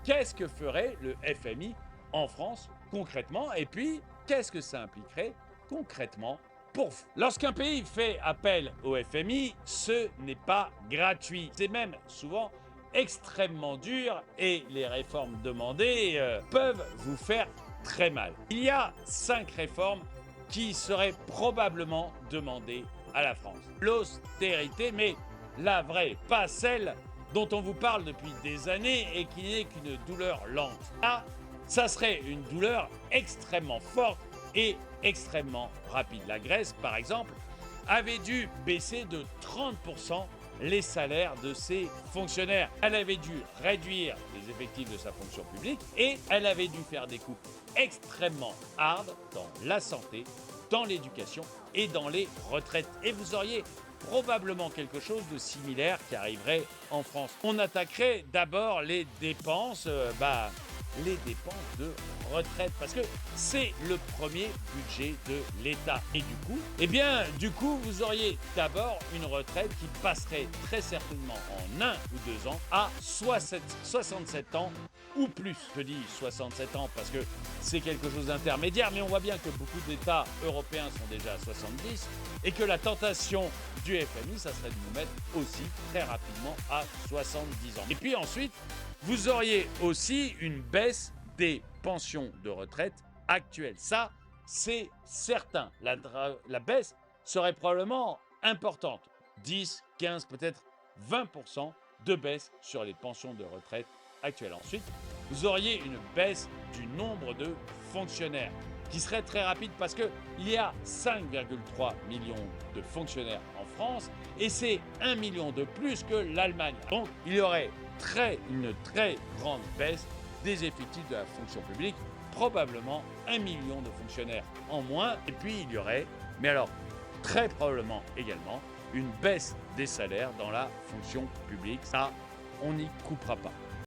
qu'est-ce que ferait le FMI en France concrètement? Et puis, qu'est-ce que ça impliquerait concrètement pour vous? Lorsqu'un pays fait appel au FMI, ce n'est pas gratuit. C'est même souvent extrêmement dur et les réformes demandées peuvent vous faire très mal. Il y a 5 réformes qui seraient probablement demandées à la France. L'austérité, mais la vraie, pas celle dont on vous parle depuis des années et qui n'est qu'une douleur lente. Là, ça serait une douleur extrêmement forte et extrêmement rapide. La Grèce, par exemple, avait dû baisser de 30% les salaires de ses fonctionnaires. Elle avait dû réduire les effectifs de sa fonction publique et elle avait dû faire des coupes extrêmement hard dans la santé, dans l'éducation et dans les retraites. Et vous auriez probablement quelque chose de similaire qui arriverait en France. On attaquerait d'abord les dépenses, les dépenses de retraite, parce que c'est le premier budget de l'État. Et du coup, vous auriez d'abord une retraite qui passerait très certainement en 1 ou 2 ans à 67 ans ou plus. Je dis 67 ans parce que c'est quelque chose d'intermédiaire, mais on voit bien que beaucoup d'États européens sont déjà à 70 et que la tentation du FMI, ça serait de nous mettre aussi très rapidement à 70 ans. Et puis ensuite, vous auriez aussi une baisse des pensions de retraite actuelles. Ça, c'est certain. La baisse serait probablement importante. 10, 15, peut-être 20% de baisse sur les pensions de retraite actuelles. Ensuite, vous auriez une baisse du nombre de fonctionnaires qui serait très rapide parce qu'il y a 5,3 millions de fonctionnaires en France et c'est 1 million de plus que l'Allemagne. Donc, il y aurait une très grande baisse des effectifs de la fonction publique, probablement 1 million de fonctionnaires en moins. Et puis, il y aurait, mais alors très probablement également, une baisse des salaires dans la fonction publique. Ça, on n'y coupera pas.